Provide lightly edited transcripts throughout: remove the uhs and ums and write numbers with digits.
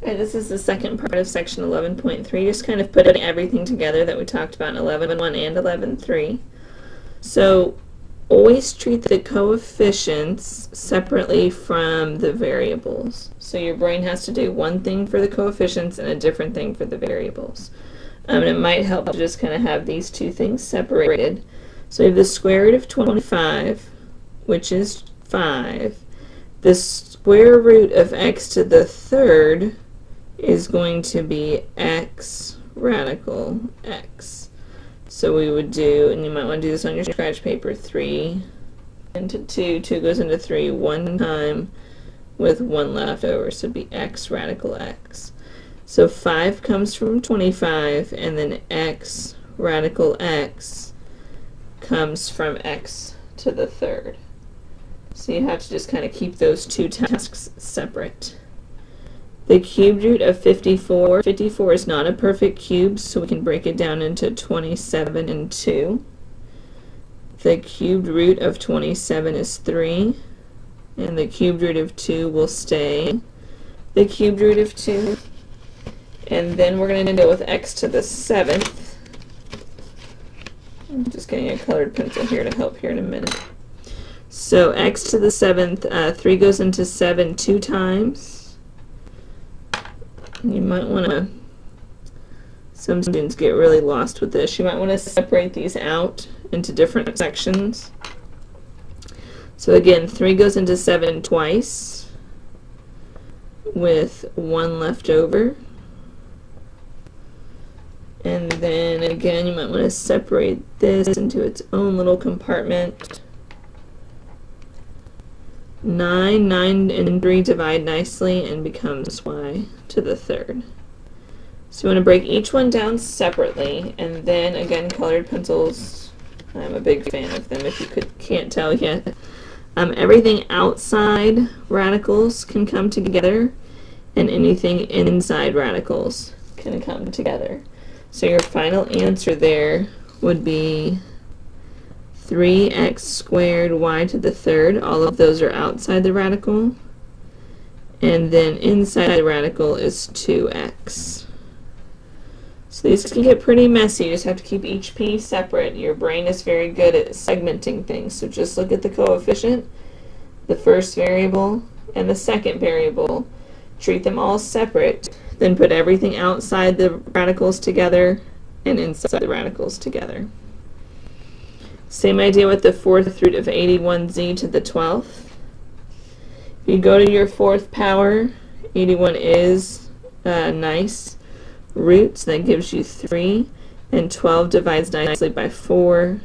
Alright, this is the second part of section 11.3, just kind of putting everything together that we talked about in 11.1 and 11.3. So always treat the coefficients separately from the variables. So your brain has to do one thing for the coefficients and a different thing for the variables. And it might help to just kind of have these two things separated. So we have the square root of 25, which is 5. The square root of x to the third is going to be x radical x. So we would do, and you might want to do this on your scratch paper, 3 into 2, 2 goes into 3 one time with 1 left over, so it'd be x radical x. So 5 comes from 25, and then x radical x comes from x to the third. So you have to just kind of keep those two tasks separate. The cube root of 54. 54 is not a perfect cube, so we can break it down into 27 and 2. The cubed root of 27 is 3, and the cubed root of 2 will stay the cubed root of 2. And then we're going to deal with x to the 7th. I'm just getting a colored pencil here to help here in a minute. So x to the 7th, 3 goes into 7 2 times. You might want to, some students get really lost with this, you might want to separate these out into different sections. So again, 3 goes into 7 twice with 1 left over. And then again, you might want to separate this into its own little compartment. 9 and 3 divide nicely and becomes y to the third. So you want to break each one down separately, and then again, colored pencils, I'm a big fan of them if you can't tell yet. Everything outside radicals can come together, and anything inside radicals can come together. So your final answer there would be 3x squared y to the third. All of those are outside the radical. And then inside the radical is 2x. So these can get pretty messy. You just have to keep each piece separate. Your brain is very good at segmenting things. So just look at the coefficient, the first variable, and the second variable. Treat them all separate. Then put everything outside the radicals together and inside the radicals together. Same idea with the fourth root of 81z to the 12th. If you go to your fourth power, 81 is nice root, so that gives you 3, and 12 divides nicely by 4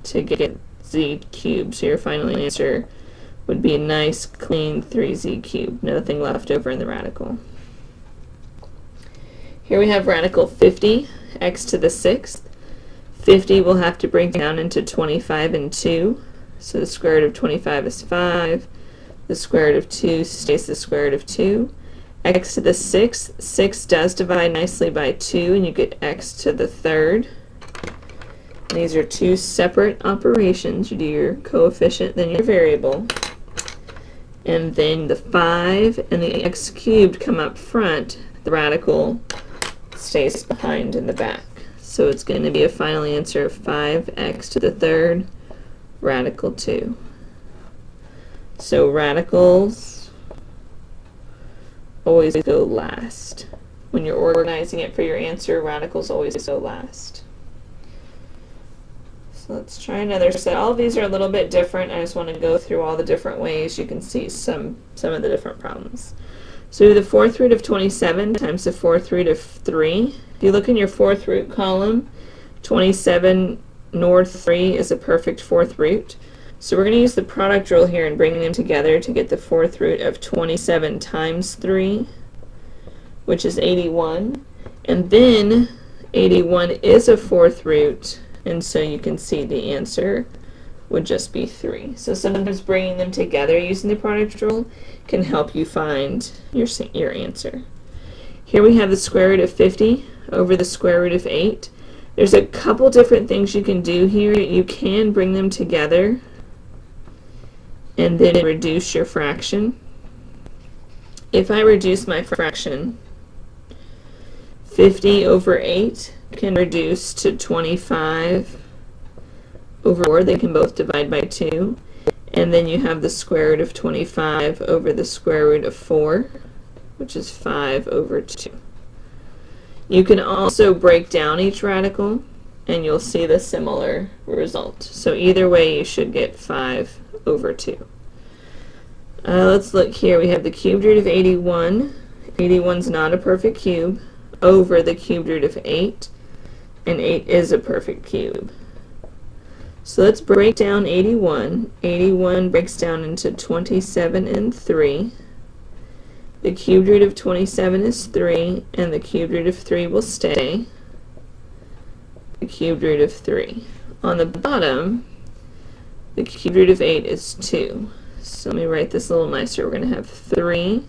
to get z cubed. So your final answer would be a nice clean 3z cubed, nothing left over in the radical. Here we have radical 50, x to the 6th. 50 will have to break down into 25 and 2. So the square root of 25 is 5. The square root of 2 stays the square root of 2. X to the 6th. 6 does divide nicely by 2, and you get x to the third. And these are two separate operations. You do your coefficient, then your variable. And then the 5 and the x cubed come up front. The radical stays behind in the back. So it's going to be a final answer of 5x to the third, radical 2. So radicals always go last. When you're organizing it for your answer, radicals always go last. So let's try another set. All of these are a little bit different. I just want to go through all the different ways you can see some of the different problems. So the fourth root of 27 times the fourth root of 3. If you look in your fourth root column, 27 north 3 is a perfect fourth root. So we're going to use the product rule here and bring them together to get the fourth root of 27 times 3, which is 81. And then 81 is a fourth root, and so you can see the answer would just be 3. So sometimes bringing them together using the product rule can help you find your answer. Here we have the square root of 50 over the square root of 8. There's a couple different things you can do here. You can bring them together and then reduce your fraction. If I reduce my fraction 50 over 8 can reduce to 25 over 4. They can both divide by 2. And then you have the square root of 25 over the square root of 4, which is 5 over 2. You can also break down each radical, and you'll see the similar result. So either way, you should get 5 over 2. Let's look here. We have the cubed root of 81. 81 is not a perfect cube, over the cubed root of 8, and 8 is a perfect cube. So let's break down 81. 81 breaks down into 27 and 3. The cubed root of 27 is 3, and the cubed root of 3 will stay. The cubed root of 3. On the bottom, the cubed root of 8 is 2. So let me write this a little nicer. We're going to have 3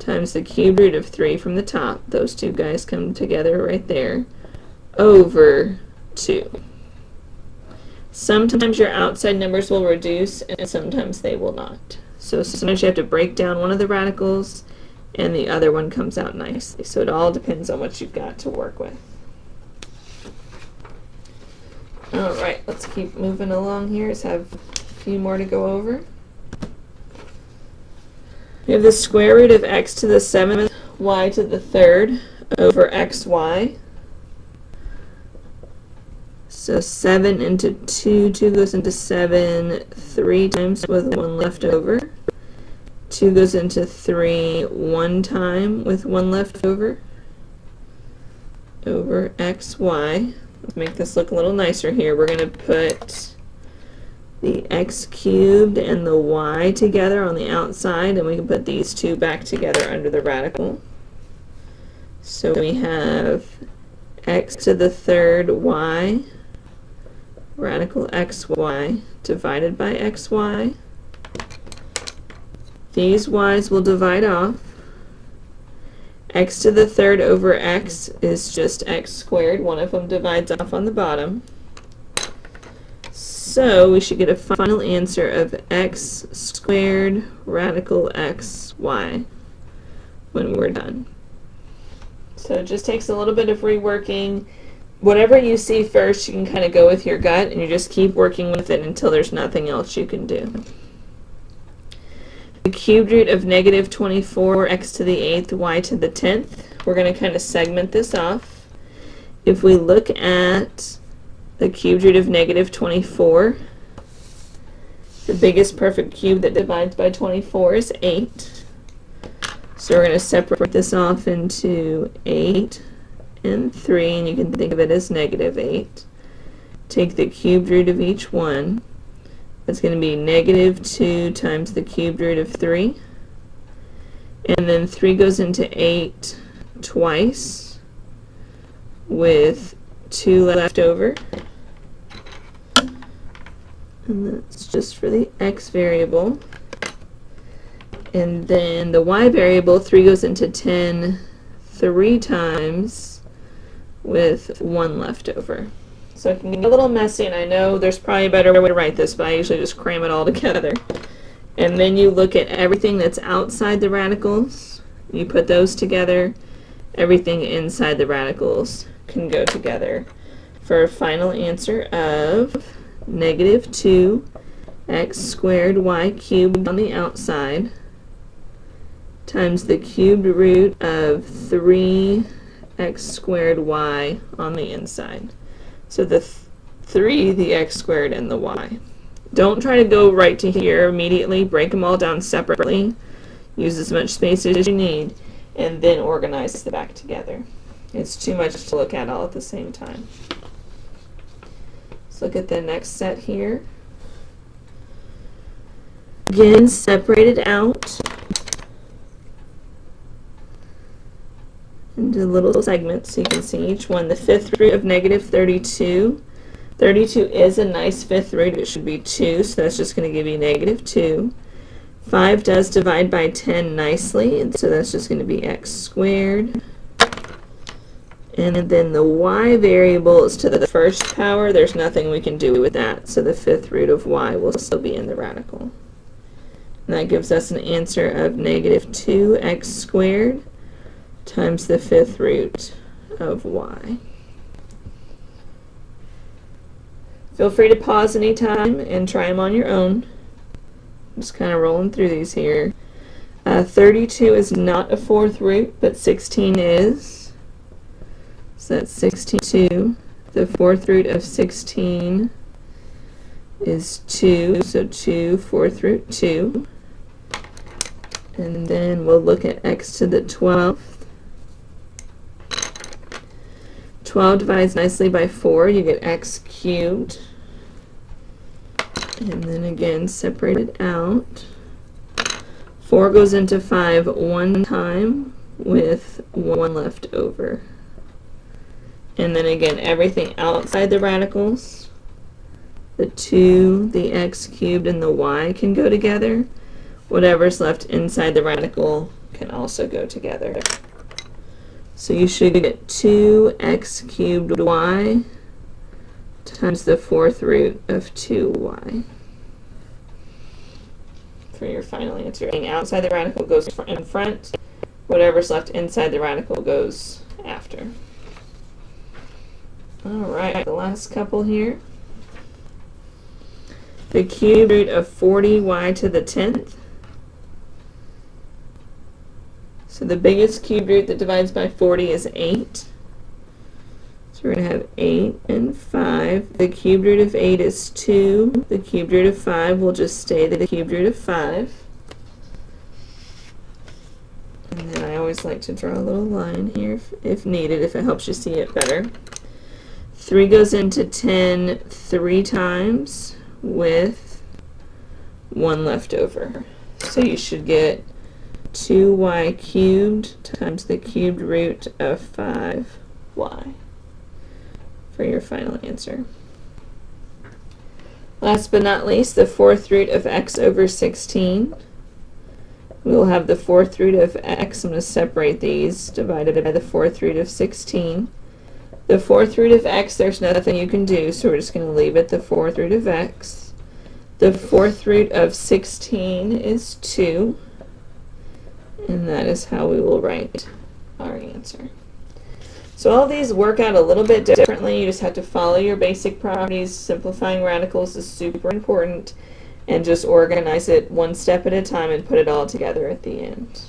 times the cubed root of 3 from the top. Those two guys come together right there, over 2. Sometimes your outside numbers will reduce, and sometimes they will not. So sometimes you have to break down one of the radicals, and the other one comes out nicely. So it all depends on what you've got to work with. Alright, let's keep moving along here. Let's have a few more to go over. We have the square root of x to the 7th, y to the 3rd over xy. So 7 into 2, 2 goes into 7 3 times with 1 left over. 2 goes into 3 1 time with 1 left over xy. Let's make this look a little nicer here. We're going to put the x cubed and the y together on the outside, and we can put these two back together under the radical. So we have x to the 3rd y, radical xy divided by xy. These y's will divide off. X to the 3rd over x is just x squared. One of them divides off on the bottom. So we should get a final answer of x squared radical xy when we're done. So it just takes a little bit of reworking. Whatever you see first, you can kind of go with your gut, and you just keep working with it until there's nothing else you can do. The cubed root of negative 24, x to the 8th, y to the 10th. We're going to kind of segment this off. If we look at the cubed root of negative 24, the biggest perfect cube that divides by 24 is 8. So we're going to separate this off into 8 and 3, and you can think of it as negative 8. Take the cubed root of each one. That's going to be negative 2 times the cubed root of 3. And then 3 goes into 8 twice with 2 left over. And that's just for the x variable. And then the y variable, 3 goes into 10 3 times with 1 left over. So it can get a little messy, and I know there's probably a better way to write this, but I usually just cram it all together. And then you look at everything that's outside the radicals, you put those together. Everything inside the radicals can go together for a final answer of negative 2 x squared y cubed on the outside times the cubed root of 3 x squared y on the inside. So the 3, the x squared, and the y. Don't try to go right to here immediately. Break them all down separately. Use as much space as you need, and then organize the back together. It's too much to look at all at the same time. Let's look at the next set here. Again, separate it out into little segments so you can see each one. The 5th root of negative 32. 32 is a nice 5th root. It should be 2, so that's just going to give you negative 2. 5 does divide by 10 nicely, and so that's just going to be x squared. And then the y variable is to the 1st power. There's nothing we can do with that, so the 5th root of y will still be in the radical. And that gives us an answer of negative 2x squared times the 5th root of y. Feel free to pause anytime and try them on your own. Just kind of rolling through these here. 32 is not a fourth root, but 16 is. So that's 62. The fourth root of 16 is 2, so 2, fourth root 2. And then we'll look at x to the 12th. 12 divides nicely by 4, you get x cubed. And then again, separate it out. 4 goes into 5 one time with 1 left over. And then again, everything outside the radicals, the 2, the x cubed, and the y can go together. Whatever's left inside the radical can also go together. So you should get 2x cubed y times the fourth root of 2y for your final answer. Everything outside the radical goes in front. Whatever's left inside the radical goes after. Alright, the last couple here. The cube root of 40y to the 10th. So the biggest cube root that divides by 40 is 8. So we're going to have 8 and 5. The cube root of 8 is 2. The cube root of 5 will just stay the cube root of 5. And then I always like to draw a little line here if needed, if it helps you see it better. 3 goes into 10 3 times with 1 left over. So you should get 2y cubed times the cubed root of 5y for your final answer. Last but not least, the fourth root of x over 16. We will have the fourth root of x, I'm going to separate these, divided by the fourth root of 16. The fourth root of x, there's nothing you can do, so we're just going to leave it the fourth root of x. The fourth root of 16 is 2. And that is how we will write our answer. So all these work out a little bit differently. You just have to follow your basic properties. Simplifying radicals is super important. And just organize it one step at a time and put it all together at the end.